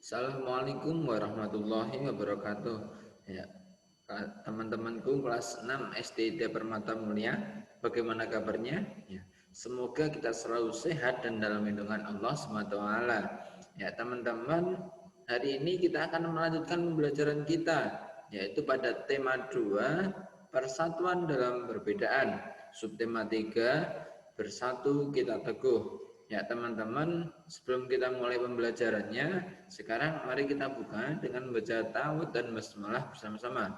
Assalamualaikum warahmatullahi wabarakatuh. Ya, teman-temanku kelas 6 SD Permata Mulia, bagaimana kabarnya? Ya, semoga kita selalu sehat dan dalam lindungan Allah SWT. Ya, teman-teman, hari ini kita akan melanjutkan pembelajaran kita, yaitu pada tema 2, persatuan dalam perbedaan. Subtema 3, bersatu kita teguh. Ya teman-teman, sebelum kita mulai pembelajarannya, sekarang mari kita buka dengan membaca ta'awudz dan basmalah bersama-sama.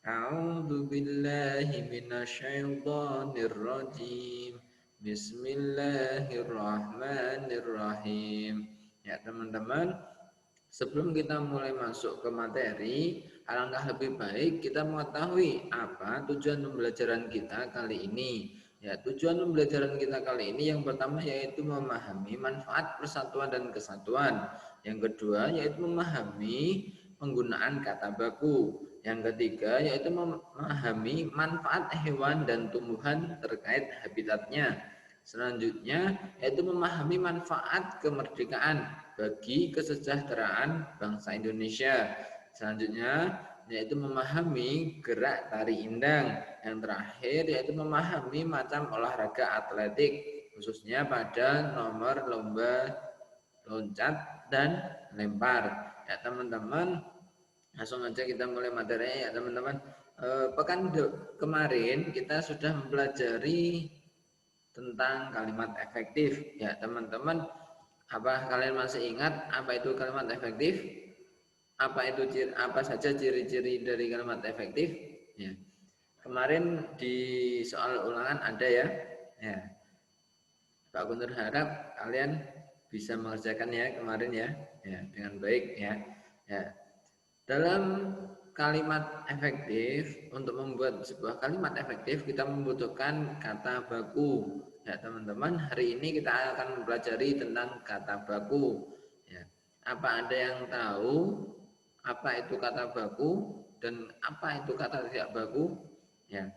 A'udzu billahi minasyaitonir rajim. Bismillahirrahmanirrahim. Ya teman-teman, sebelum kita mulai masuk ke materi, alangkah lebih baik kita mengetahui apa tujuan pembelajaran kita kali ini. Ya, tujuan pembelajaran kita kali ini yang pertama yaitu memahami manfaat persatuan dan kesatuan. Yang kedua yaitu memahami penggunaan kata baku. Yang ketiga yaitu memahami manfaat hewan dan tumbuhan terkait habitatnya. Selanjutnya yaitu memahami manfaat kemerdekaan bagi kesejahteraan bangsa Indonesia. Selanjutnya yaitu memahami gerak tari indang. Yang terakhir yaitu memahami macam olahraga atletik, khususnya pada nomor lomba loncat dan lempar. Ya teman-teman, langsung aja kita mulai materinya ya teman-teman. Pekan kemarin kita sudah mempelajari tentang kalimat efektif. Ya teman-teman, apa kalian masih ingat apa itu kalimat efektif? Apa saja ciri-ciri dari kalimat efektif? Ya. Kemarin di soal ulangan ada ya. Ya. Pak Guntur harap kalian bisa mengerjakan ya kemarin ya. Ya, dengan baik ya. Ya. Dalam kalimat efektif, untuk membuat sebuah kalimat efektif kita membutuhkan kata baku. Ya teman-teman, hari ini kita akan mempelajari tentang kata baku. Ya. Apa ada yang tahu apa itu kata baku dan apa itu kata tidak baku? Ya.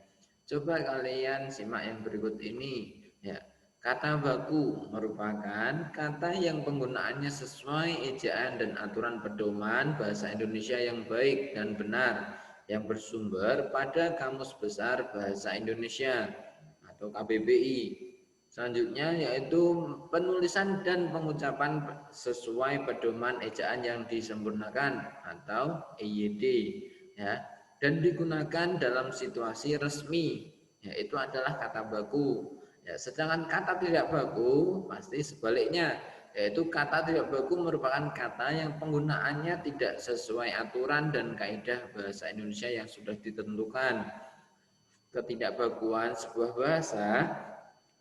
Coba kalian simak yang berikut ini. Ya. Kata baku merupakan kata yang penggunaannya sesuai ejaan dan aturan pedoman bahasa Indonesia yang baik dan benar yang bersumber pada Kamus Besar Bahasa Indonesia atau KBBI. Selanjutnya yaitu penulisan dan pengucapan sesuai pedoman ejaan yang disempurnakan atau EYD ya, dan digunakan dalam situasi resmi, yaitu adalah kata baku. Ya, sedangkan kata tidak baku pasti sebaliknya, yaitu kata tidak baku merupakan kata yang penggunaannya tidak sesuai aturan dan kaidah bahasa Indonesia yang sudah ditentukan. Ketidakbakuan sebuah bahasa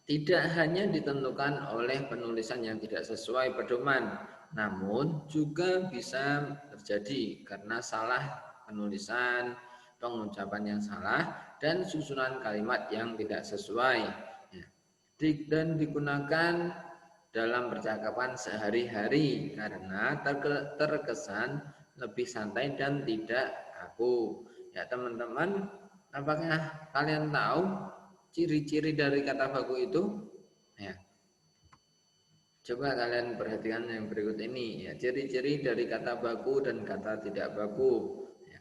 tidak hanya ditentukan oleh penulisan yang tidak sesuai pedoman, namun juga bisa terjadi karena salah penulisan, pengucapan yang salah, dan susunan kalimat yang tidak sesuai. Dan digunakan dalam percakapan sehari-hari karena terkesan lebih santai dan tidak kaku. Ya teman-teman, apakah kalian tahu ciri-ciri dari kata baku itu? Ya, coba kalian perhatikan yang berikut ini. Ya, ciri-ciri dari kata baku dan kata tidak baku. Ya.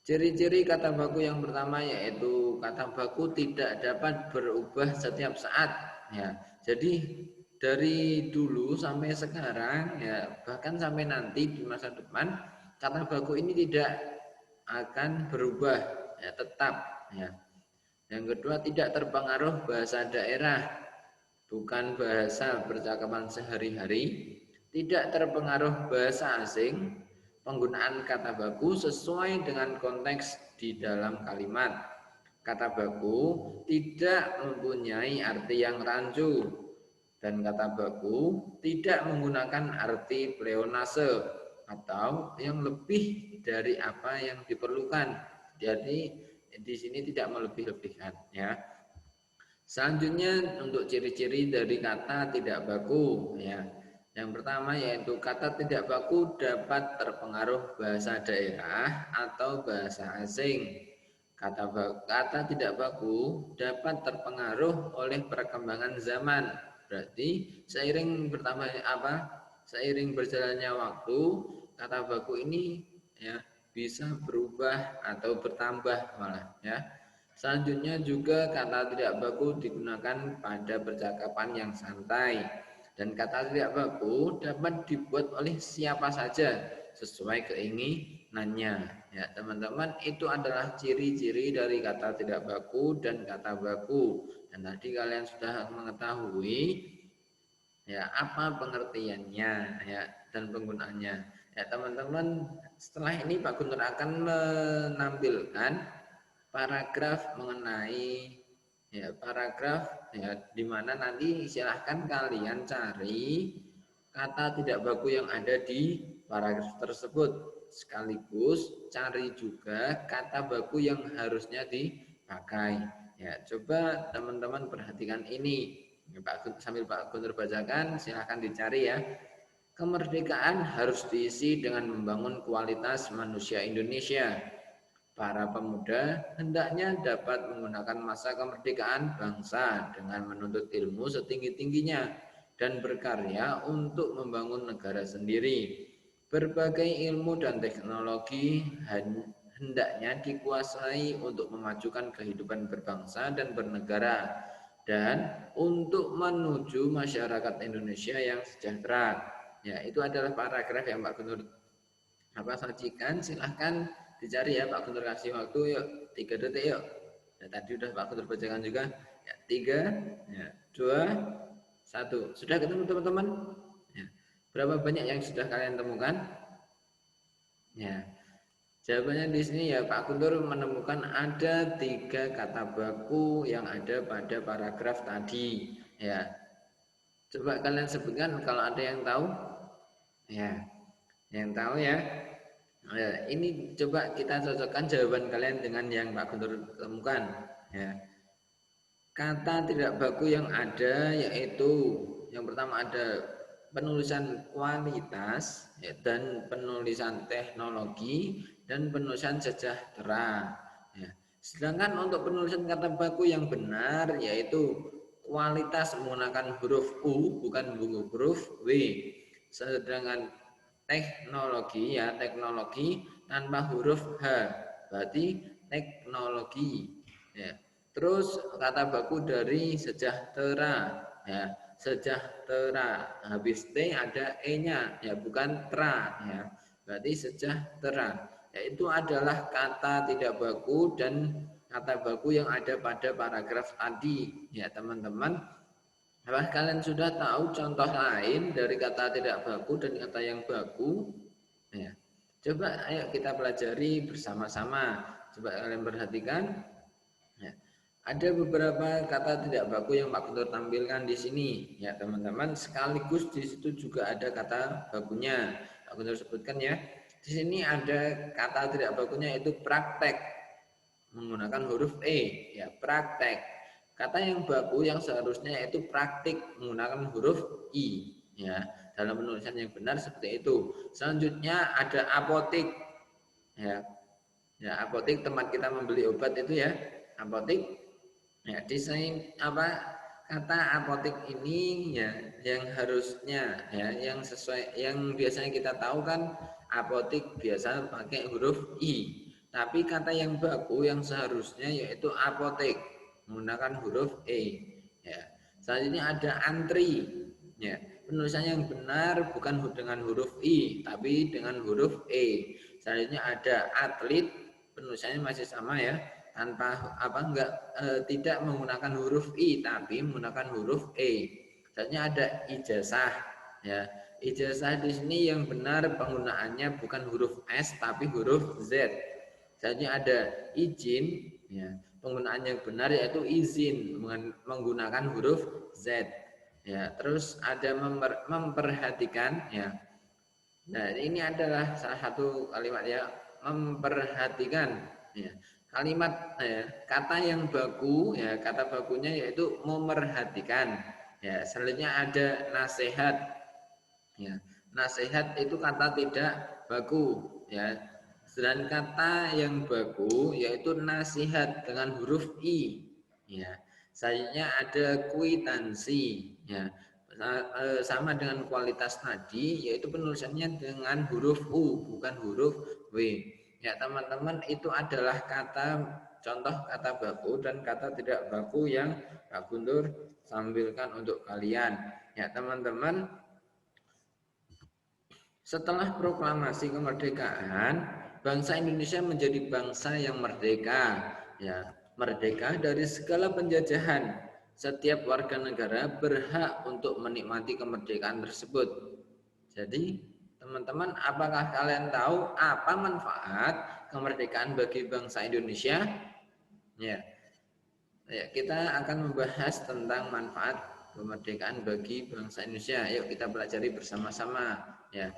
Ciri-ciri kata baku yang pertama yaitu kata baku tidak dapat berubah setiap saat. Ya, jadi dari dulu sampai sekarang, ya bahkan sampai nanti di masa depan, kata baku ini tidak akan berubah, ya tetap. Ya. Yang kedua, tidak terpengaruh bahasa daerah, bukan bahasa percakapan sehari-hari, tidak terpengaruh bahasa asing, penggunaan kata baku sesuai dengan konteks di dalam kalimat. Kata baku tidak mempunyai arti yang rancu, dan kata baku tidak menggunakan arti pleonase atau yang lebih dari apa yang diperlukan. Jadi di sini tidak melebih-lebihkan ya. Selanjutnya untuk ciri-ciri dari kata tidak baku ya. Yang pertama yaitu kata tidak baku dapat terpengaruh bahasa daerah atau bahasa asing. Kata tidak baku dapat terpengaruh oleh perkembangan zaman. Berarti seiring berjalannya waktu, kata baku ini ya bisa berubah atau bertambah malah ya. Selanjutnya juga kata tidak baku digunakan pada percakapan yang santai. Dan kata tidak baku dapat dibuat oleh siapa saja sesuai keinginannya. Ya, teman-teman, itu adalah ciri-ciri dari kata tidak baku dan kata baku. Dan tadi kalian sudah mengetahui ya apa pengertiannya ya dan penggunaannya. Ya, teman-teman, setelah ini Pak Guntur akan menampilkan paragraf mengenai ya paragraf ya di mana nanti silahkan kalian cari kata tidak baku yang ada di paragraf tersebut, sekaligus cari juga kata baku yang harusnya dipakai. Ya, coba teman-teman perhatikan ini. Sambil Pak Guntur bacakan, silahkan dicari ya. Kemerdekaan harus diisi dengan membangun kualitas manusia Indonesia. Para pemuda hendaknya dapat menggunakan masa kemerdekaan bangsa dengan menuntut ilmu setinggi-tingginya dan berkarya untuk membangun negara sendiri. Berbagai ilmu dan teknologi hendaknya dikuasai untuk memajukan kehidupan berbangsa dan bernegara dan untuk menuju masyarakat Indonesia yang sejahtera. Ya, itu adalah paragraf yang Pak Guntur sajikan. Silahkan dicari ya, Pak Guntur kasih waktu yuk 3 detik yuk. Ya, tadi udah Pak Guntur bacakan juga ya. 3 ya, 2 1. Sudah ketemu teman-teman ya. Berapa banyak yang sudah kalian temukan ya? Jawabannya di sini ya, Pak Guntur menemukan ada 3 kata baku yang ada pada paragraf tadi ya. Coba kalian sebutkan kalau ada yang tahu ya, yang tahu ya. Ya, ini coba kita cocokkan jawaban kalian dengan yang Pak Guntur temukan ya. Kata tidak baku yang ada yaitu yang pertama ada penulisan kualitas ya, dan penulisan teknologi dan penulisan sejahtera ya. Sedangkan untuk penulisan kata baku yang benar yaitu kualitas menggunakan huruf U bukan huruf W. Sedangkan teknologi ya, teknologi tanpa huruf H berarti teknologi ya. Terus kata baku dari sejahtera ya, sejahtera habis T ada E nya ya, bukan tra ya, berarti sejahtera ya. Itu adalah kata tidak baku dan kata baku yang ada pada paragraf tadi ya teman-teman. Apakah kalian sudah tahu contoh lain dari kata tidak baku dan kata yang baku? Ya. Coba ayo kita pelajari bersama-sama. Coba kalian perhatikan. Ya. Ada beberapa kata tidak baku yang Pak Guntur tampilkan di sini, ya teman-teman. Sekaligus di situ juga ada kata bakunya. Pak Guntur sebutkan ya. Di sini ada kata tidak bakunya yaitu praktek menggunakan huruf E, ya praktek. Kata yang baku yang seharusnya yaitu praktik menggunakan huruf I ya. Dalam penulisan yang benar seperti itu. Selanjutnya ada apotik ya. Ya, apotik tempat kita membeli obat itu ya. Apotik ya, desain kata apotik ini ya yang harusnya ya yang sesuai yang biasanya kita tahu kan apotik biasa pakai huruf I. Tapi kata yang baku yang seharusnya yaitu apotek menggunakan huruf E ya. Selanjutnya ada antri ya. Penulisan yang benar bukan dengan huruf I tapi dengan huruf E. Selanjutnya ada atlet, penulisannya masih sama ya, tanpa tidak menggunakan huruf I tapi menggunakan huruf E. Selanjutnya ada ijazah ya. Ijazah di sini yang benar penggunaannya bukan huruf S tapi huruf Z. Selanjutnya ada izin ya. Penggunaan yang benar yaitu izin menggunakan huruf Z ya. Terus ada memperhatikan ya. Nah, ini adalah salah satu kalimat ya, memperhatikan ya. Kalimat ya, kata yang baku ya, kata bakunya yaitu memerhatikan ya. Selanjutnya ada nasihat ya. Nasihat itu kata tidak baku ya. Dan kata yang baku yaitu nasihat dengan huruf I ya. Selanjutnya ada kwitansi ya. sama dengan kualitas tadi, yaitu penulisannya dengan huruf U bukan huruf W. Ya teman-teman, itu adalah contoh kata baku dan kata tidak baku yang Kak Guntur tampilkan untuk kalian. Ya teman-teman, setelah proklamasi kemerdekaan, bangsa Indonesia menjadi bangsa yang merdeka. Ya, merdeka dari segala penjajahan. Setiap warga negara berhak untuk menikmati kemerdekaan tersebut. Jadi, teman-teman, apakah kalian tahu apa manfaat kemerdekaan bagi bangsa Indonesia? Ya, kita akan membahas tentang manfaat kemerdekaan bagi bangsa Indonesia. Yuk kita pelajari bersama-sama. Ya,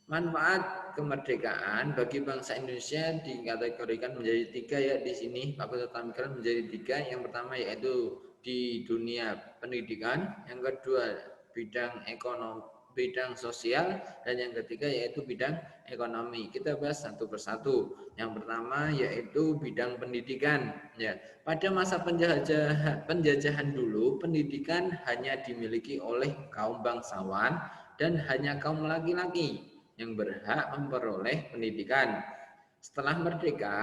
manfaat kemerdekaan bagi bangsa Indonesia dikategorikan menjadi tiga ya di sini. Pak Kutu tampilkan menjadi tiga. Yang pertama yaitu di dunia pendidikan, yang kedua bidang ekonomi, bidang sosial, dan yang ketiga yaitu bidang ekonomi. Kita bahas satu persatu. Yang pertama yaitu bidang pendidikan. Ya, pada masa penjajahan dulu, pendidikan hanya dimiliki oleh kaum bangsawan dan hanya kaum laki-laki yang berhak memperoleh pendidikan. Setelah merdeka,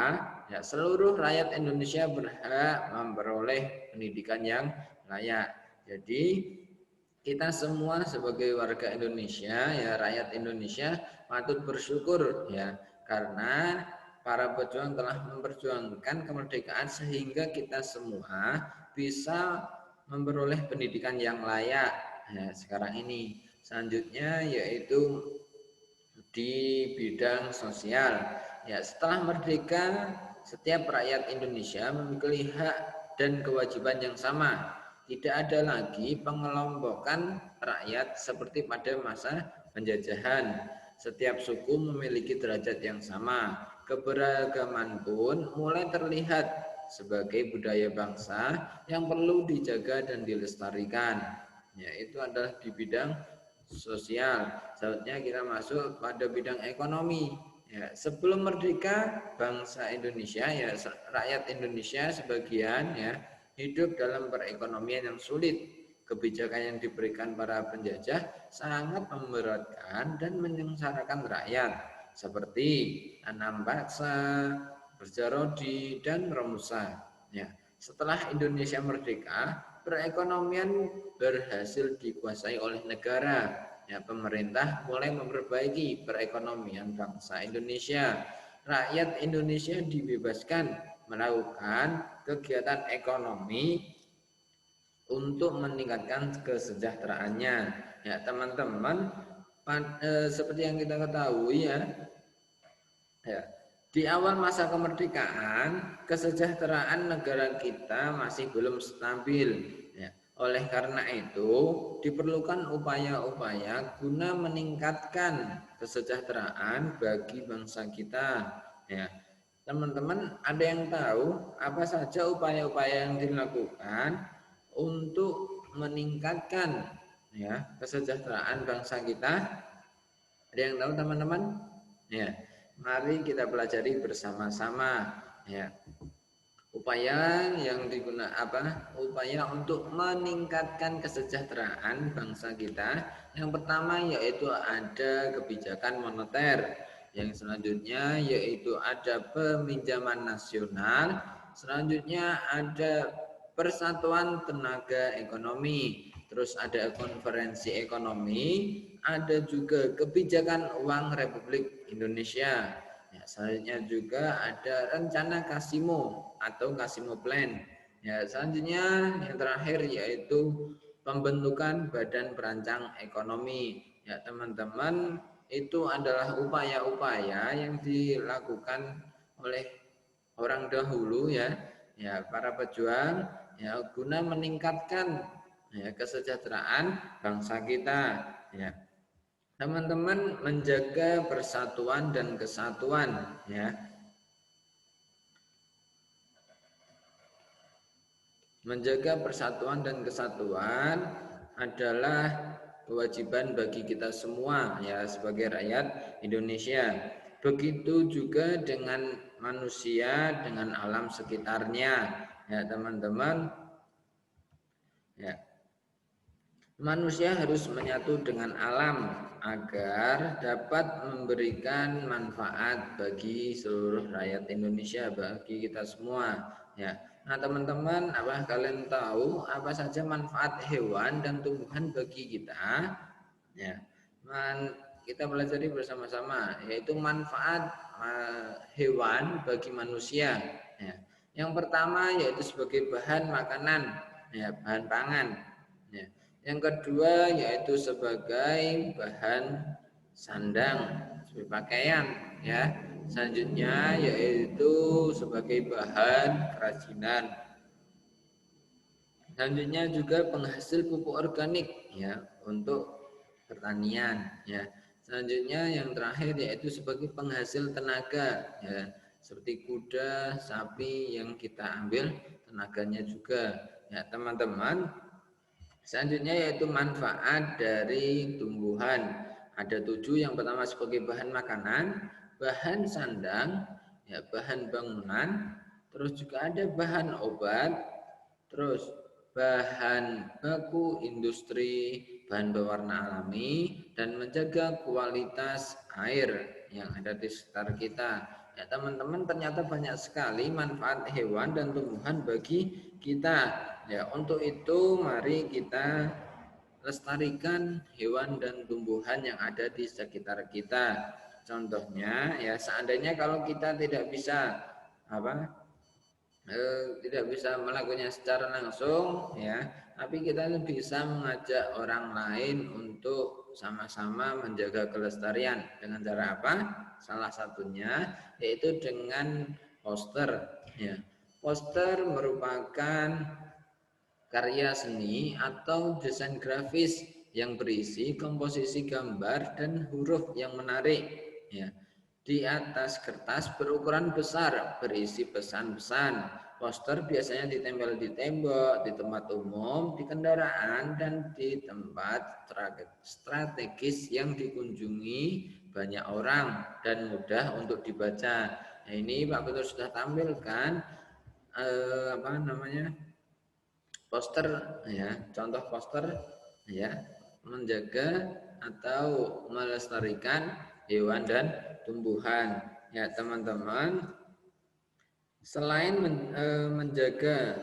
ya, seluruh rakyat Indonesia berhak memperoleh pendidikan yang layak. Jadi kita semua sebagai warga Indonesia, ya rakyat Indonesia patut bersyukur ya karena para pejuang telah memperjuangkan kemerdekaan sehingga kita semua bisa memperoleh pendidikan yang layak. Ya, sekarang ini selanjutnya yaitu di bidang sosial. Ya, setelah merdeka, setiap rakyat Indonesia memiliki hak dan kewajiban yang sama. Tidak ada lagi pengelompokan rakyat seperti pada masa penjajahan. Setiap suku memiliki derajat yang sama. Keberagaman pun mulai terlihat sebagai budaya bangsa yang perlu dijaga dan dilestarikan. Ya, itu adalah di bidang sosial. Selanjutnya kita masuk pada bidang ekonomi. Ya, sebelum merdeka, bangsa Indonesia ya rakyat Indonesia sebagian ya hidup dalam perekonomian yang sulit. Kebijakan yang diberikan para penjajah sangat memberatkan dan menyengsarakan rakyat, seperti tanam paksa, kerja rodi, dan romusa. Ya, setelah Indonesia merdeka, perekonomian berhasil dikuasai oleh negara. Ya, pemerintah mulai memperbaiki perekonomian bangsa Indonesia. Rakyat Indonesia dibebaskan melakukan kegiatan ekonomi untuk meningkatkan kesejahteraannya. Ya, teman-teman, seperti yang kita ketahui ya, di awal masa kemerdekaan, kesejahteraan negara kita masih belum stabil. Ya. Oleh karena itu, diperlukan upaya-upaya guna meningkatkan kesejahteraan bagi bangsa kita. Ya. Teman-teman, ada yang tahu apa saja upaya-upaya yang dilakukan untuk meningkatkan ya kesejahteraan bangsa kita? Ada yang tahu teman-teman? Ya, mari kita pelajari bersama-sama. Ya, upaya yang upaya untuk meningkatkan kesejahteraan bangsa kita. Yang pertama yaitu ada kebijakan moneter. Yang selanjutnya yaitu ada peminjaman nasional. Selanjutnya ada persatuan tenaga ekonomi. Terus ada konferensi ekonomi, ada juga kebijakan uang Republik Indonesia. Ya, selanjutnya juga ada rencana Kasimo atau Kasimo Plan. Ya, selanjutnya yang terakhir yaitu pembentukan Badan Perancang Ekonomi. Ya, teman-teman, itu adalah upaya-upaya yang dilakukan oleh orang dahulu ya, para pejuang ya guna meningkatkan ya kesejahteraan bangsa kita ya. Teman-teman, menjaga persatuan dan kesatuan ya. Menjaga persatuan dan kesatuan adalah kewajiban bagi kita semua ya sebagai rakyat Indonesia. Begitu juga dengan manusia, dengan alam sekitarnya ya teman-teman. Ya. Manusia harus menyatu dengan alam agar dapat memberikan manfaat bagi seluruh rakyat Indonesia, bagi kita semua. Ya, nah teman-teman, apa kalian tahu apa saja manfaat hewan dan tumbuhan bagi kita? Ya, kita pelajari bersama-sama, yaitu manfaat hewan bagi manusia. Ya. Yang pertama yaitu sebagai bahan makanan, ya, bahan pangan. Ya. Yang kedua yaitu sebagai bahan sandang, sebagai pakaian, ya. Selanjutnya yaitu sebagai bahan kerajinan. Selanjutnya juga penghasil pupuk organik, ya, untuk pertanian, ya. Selanjutnya yang terakhir yaitu sebagai penghasil tenaga, ya, seperti kuda, sapi yang kita ambil tenaganya juga, ya teman-teman. Selanjutnya yaitu manfaat dari tumbuhan. Ada 7. Yang pertama sebagai bahan makanan, bahan sandang, ya, bahan bangunan, terus juga ada bahan obat, terus bahan baku industri, bahan berwarna alami, dan menjaga kualitas air yang ada di sekitar kita. Ya teman-teman, ternyata banyak sekali manfaat hewan dan tumbuhan bagi kita. Ya, untuk itu mari kita lestarikan hewan dan tumbuhan yang ada di sekitar kita. Contohnya, ya seandainya kalau kita tidak bisa tidak bisa melakukannya secara langsung, ya, tapi kita bisa mengajak orang lain untuk sama-sama menjaga kelestarian. Dengan cara apa? Salah satunya yaitu dengan poster, ya. Poster merupakan karya seni atau desain grafis yang berisi komposisi gambar dan huruf yang menarik, ya. Di atas kertas berukuran besar berisi pesan-pesan. Poster biasanya ditempel di tembok, di tempat umum, di kendaraan, dan di tempat strategis yang dikunjungi banyak orang dan mudah untuk dibaca. Nah, ini Pak Betul sudah tampilkan poster, ya, contoh poster, ya, menjaga atau melestarikan hewan dan tumbuhan. Ya teman-teman, selain menjaga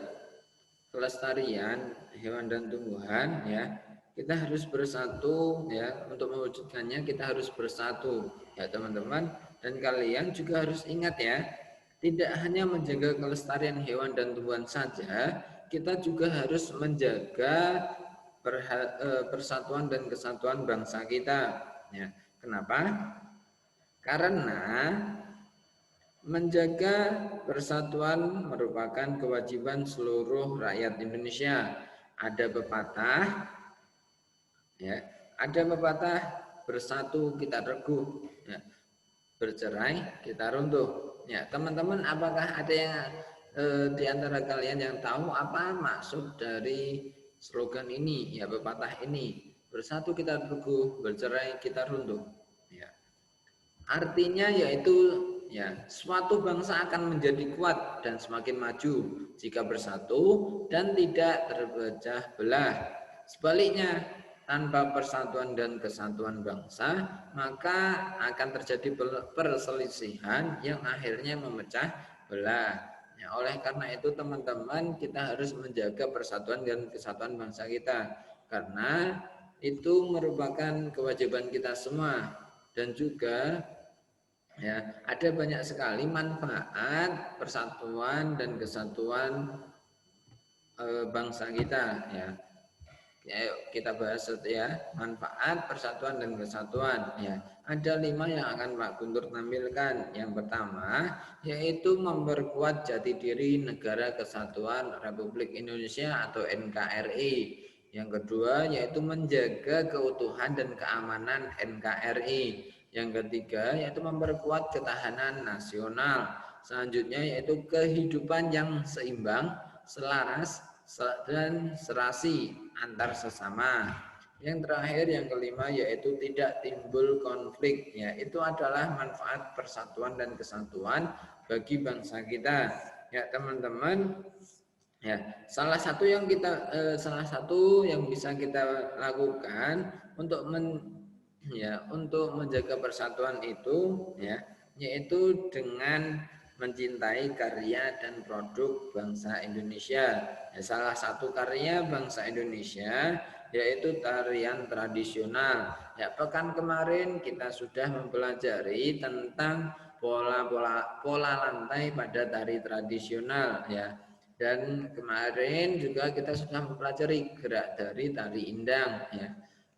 kelestarian hewan dan tumbuhan, ya, kita harus bersatu, ya, untuk mewujudkannya kita harus bersatu, ya teman-teman. Dan kalian juga harus ingat, ya, tidak hanya menjaga kelestarian hewan dan tumbuhan saja, kita juga harus menjaga persatuan dan kesatuan bangsa kita, ya. Kenapa? Karena menjaga persatuan merupakan kewajiban seluruh rakyat Indonesia. Ada pepatah, ya, ada pepatah, bersatu kita teguh, ya, bercerai kita runtuh. Ya, teman-teman, apakah ada yang di antara kalian yang tahu apa maksud dari slogan ini, ya, pepatah ini? Bersatu kita teguh, bercerai kita runtuh. Ya. Artinya yaitu, ya, suatu bangsa akan menjadi kuat dan semakin maju jika bersatu dan tidak terpecah belah. Sebaliknya, tanpa persatuan dan kesatuan bangsa, maka akan terjadi perselisihan yang akhirnya memecah belah. Ya, oleh karena itu teman-teman, kita harus menjaga persatuan dan kesatuan bangsa kita, karena itu merupakan kewajiban kita semua. Dan juga, ya, ada banyak sekali manfaat persatuan dan kesatuan bangsa kita, ya. Ya, kita bahas, ya, manfaat persatuan dan kesatuan, ya. Ada 5 yang akan Pak Guntur tampilkan. Yang pertama yaitu memperkuat jati diri Negara Kesatuan Republik Indonesia atau NKRI. Yang kedua yaitu menjaga keutuhan dan keamanan NKRI. Yang ketiga yaitu memperkuat ketahanan nasional. Selanjutnya yaitu kehidupan yang seimbang, selaras, dan serasi antar sesama. Yang terakhir, yang kelima, yaitu tidak timbul konflik. Ya, itu adalah manfaat persatuan dan kesatuan bagi bangsa kita. Ya teman-teman, Ya, salah satu yang bisa kita lakukan untuk untuk menjaga persatuan itu ya, yaitu dengan mencintai karya dan produk bangsa Indonesia. Ya, salah satu karya bangsa Indonesia yaitu tarian tradisional. Ya, pekan kemarin kita sudah mempelajari tentang pola lantai pada tari tradisional ya. Dan kemarin juga kita sudah mempelajari gerak dari tari indang ya.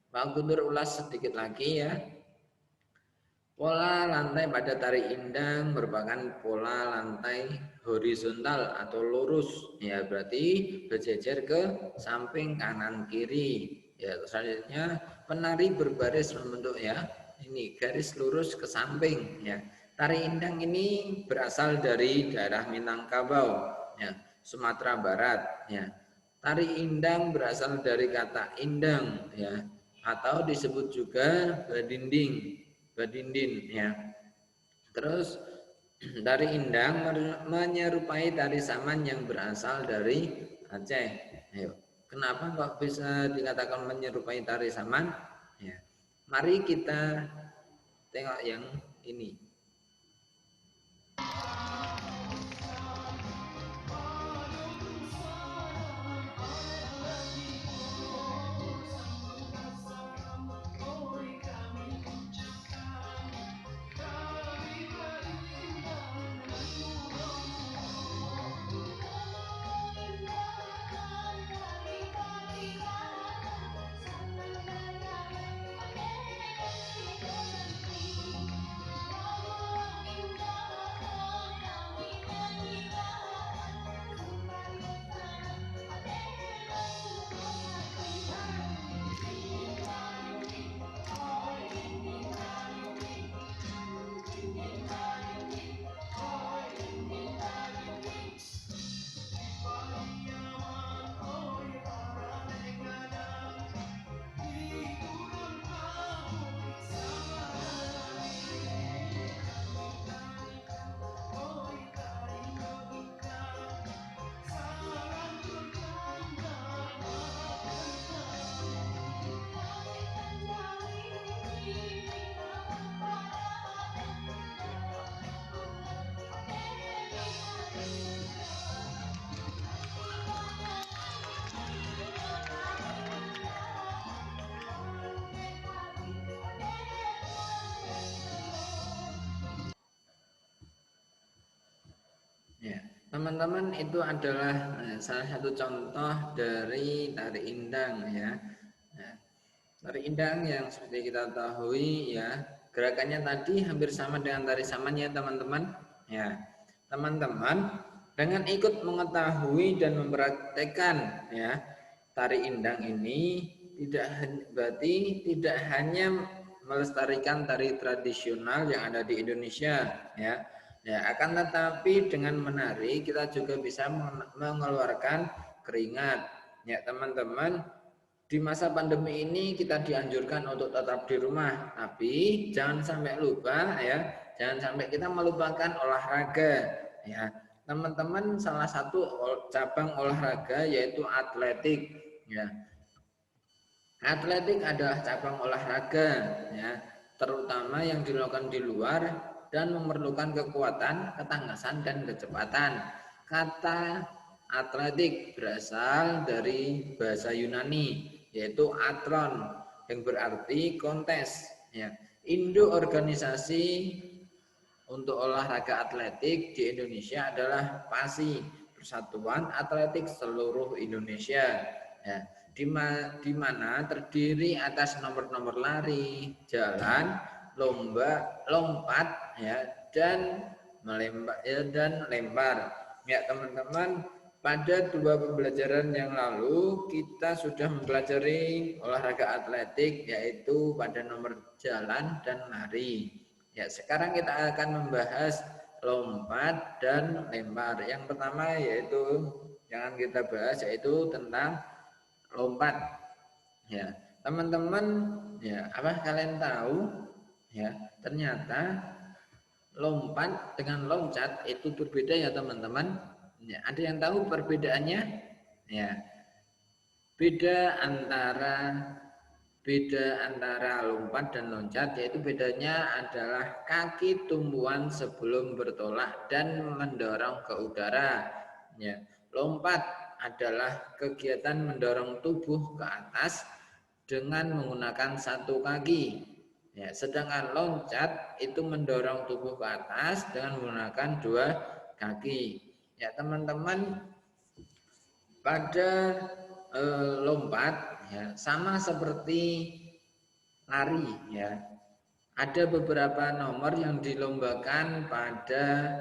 Pak Guntur ulas sedikit lagi ya. Pola lantai pada tari indang merupakan pola lantai horizontal atau lurus ya, berarti berjejer ke samping kanan kiri. Ya, selanjutnya penari berbaris membentuk ya ini garis lurus ke samping ya. Tari indang ini berasal dari daerah Minangkabau ya, Sumatera Barat ya. Tari indang berasal dari kata indang ya, atau disebut juga badindin ya. Terus tari indang menyerupai tari saman yang berasal dari Aceh. Ayo, kenapa kok bisa dikatakan menyerupai tari saman? Ya. Mari kita tengok yang ini. Ya, teman-teman, itu adalah salah satu contoh dari tari indang ya. Nah, tari indang yang seperti kita ketahui ya, gerakannya tadi hampir sama dengan tari saman ya teman-teman. Ya, teman-teman dengan ikut mengetahui dan mempraktekkan ya tari indang ini berarti tidak hanya melestarikan tari tradisional yang ada di Indonesia ya. Ya, akan tetapi dengan menari kita juga bisa mengeluarkan keringat. Ya, teman-teman, di masa pandemi ini kita dianjurkan untuk tetap di rumah, tapi jangan sampai lupa ya, jangan sampai kita melupakan olahraga ya. Teman-teman, salah satu cabang olahraga yaitu atletik ya. Atletik adalah cabang olahraga ya, terutama yang dilakukan di luar dan memerlukan kekuatan, ketangkasan dan kecepatan. Kata atletik berasal dari bahasa Yunani yaitu atron yang berarti kontes ya. Induk organisasi untuk olahraga atletik di Indonesia adalah PASI, Persatuan Atletik Seluruh Indonesia ya, di mana terdiri atas nomor-nomor lari, jalan, lompat ya, dan lempar. Ya teman-teman, pada 2 pembelajaran yang lalu kita sudah mempelajari olahraga atletik yaitu pada nomor jalan dan lari. Ya, sekarang kita akan membahas lompat dan lempar. Yang pertama yaitu yang kita bahas yaitu tentang lompat. Ya, teman-teman, ya, apa kalian tahu? Ya, ternyata lompat dengan loncat itu berbeda ya teman-teman. Ya, ada yang tahu perbedaannya? Ya, beda antara lompat dan loncat, yaitu bedanya adalah kaki tumbuhan sebelum bertolak dan mendorong ke udara. Ya, lompat adalah kegiatan mendorong tubuh ke atas dengan menggunakan satu kaki. Ya, sedangkan loncat itu mendorong tubuh ke atas dengan menggunakan dua kaki. Ya, teman-teman, pada lompat ya sama seperti lari ya. Ada beberapa nomor yang dilombakan pada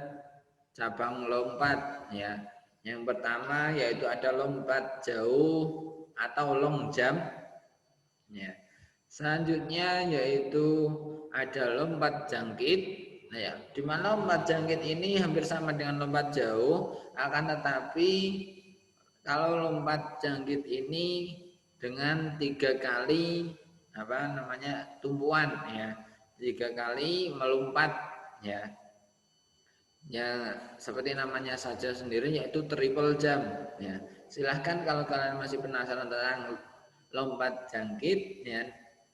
cabang lompat ya. Yang pertama yaitu ada lompat jauh atau long jump ya. Selanjutnya yaitu ada lompat jangkit. Nah, ya, di mana lompat jangkit ini hampir sama dengan lompat jauh, akan tetapi kalau lompat jangkit ini dengan 3 kali tumpuan ya, 3 kali melompat ya. Ya seperti namanya saja sendiri yaitu triple jump ya. Silahkan kalau kalian masih penasaran tentang lompat jangkit ya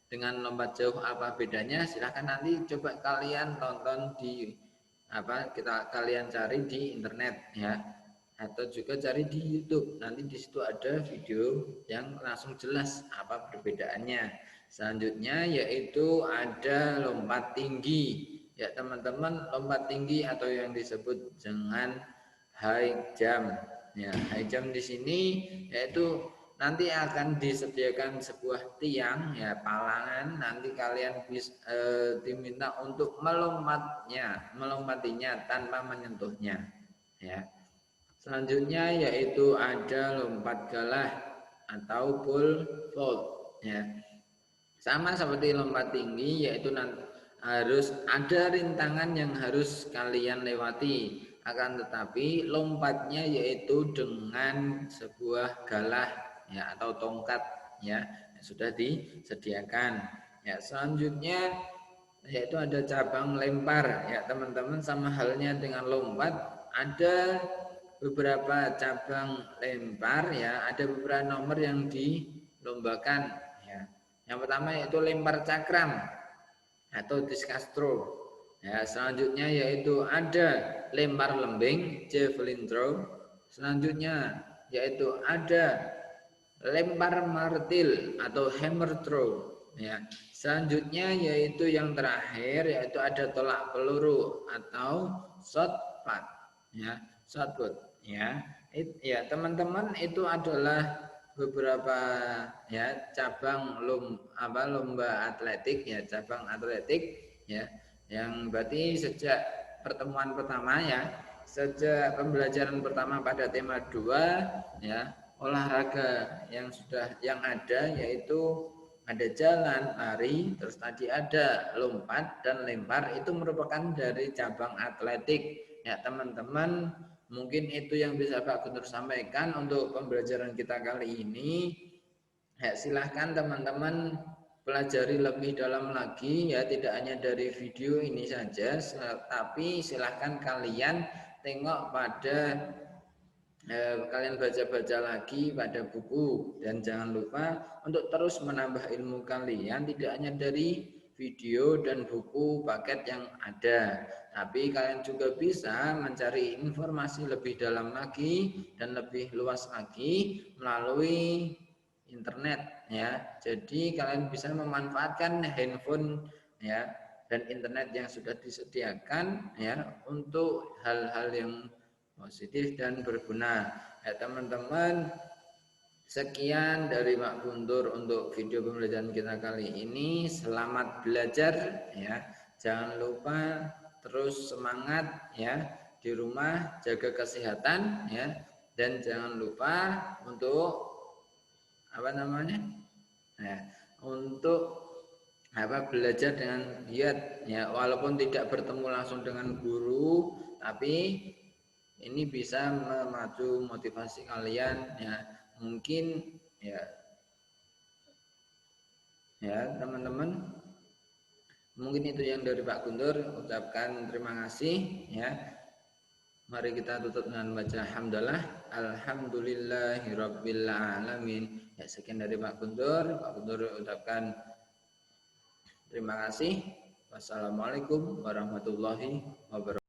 dengan lompat jauh apa bedanya, silahkan nanti coba kalian tonton di kalian cari di internet ya, atau juga cari di YouTube. Nanti di situ ada video yang langsung jelas apa perbedaannya. Selanjutnya yaitu ada lompat tinggi. Ya teman-teman, lompat tinggi atau yang disebut dengan high jump. Ya, high jump di sini yaitu nanti akan disediakan sebuah tiang ya, palangan, nanti kalian diminta untuk melompatinya tanpa menyentuhnya ya. Selanjutnya yaitu ada lompat galah atau pole vault ya. Sama seperti lompat tinggi, yaitu harus ada rintangan yang harus kalian lewati. Akan tetapi lompatnya yaitu dengan sebuah galah ya atau tongkat ya yang sudah disediakan. Ya, selanjutnya yaitu ada cabang lempar ya teman-teman, sama halnya dengan lompat, ada beberapa cabang lempar ya, ada beberapa nomor yang dilombakan ya. Yang pertama yaitu lempar cakram atau discus throw. Ya, selanjutnya yaitu ada lempar lembing, javelin throw. Selanjutnya yaitu ada lempar martil atau hammer throw. Ya, selanjutnya yaitu yang terakhir yaitu ada tolak peluru atau shot put. Ya, shot put. Ya, ya teman-teman, itu adalah beberapa ya cabang lomba atletik ya, cabang atletik ya, yang berarti sejak pertemuan pertama ya, sejak pembelajaran pertama pada tema 2 ya, olahraga yang ada yaitu ada jalan, lari, terus tadi ada lompat dan lempar, itu merupakan dari cabang atletik ya teman-teman. Mungkin itu yang bisa Pak Guntur sampaikan untuk pembelajaran kita kali ini. Ya, silahkan teman-teman pelajari lebih dalam lagi ya, tidak hanya dari video ini saja, tapi silahkan kalian tengok pada kalian baca-baca lagi pada buku, dan jangan lupa untuk terus menambah ilmu kalian, tidak hanya dari video dan buku paket yang ada, tapi kalian juga bisa mencari informasi lebih dalam lagi dan lebih luas lagi melalui internet ya. Jadi kalian bisa memanfaatkan handphone ya dan internet yang sudah disediakan ya untuk hal-hal yang positif dan berguna. Ya teman-teman, sekian dari Pak Guntur untuk video pembelajaran kita kali ini. Selamat belajar ya. Jangan lupa terus semangat ya di rumah, jaga kesehatan ya, dan jangan lupa untuk untuk belajar dengan giat ya, walaupun tidak bertemu langsung dengan guru, tapi ini bisa memacu motivasi kalian ya. Mungkin ya teman-teman, mungkin itu yang dari Pak Guntur. Ucapkan terima kasih ya. Mari kita tutup dengan baca hamdalah. Alhamdulillahirabbil alamin. Ya, sekian dari Pak Guntur. Pak Guntur ucapkan terima kasih. Wassalamualaikum warahmatullahi wabarakatuh.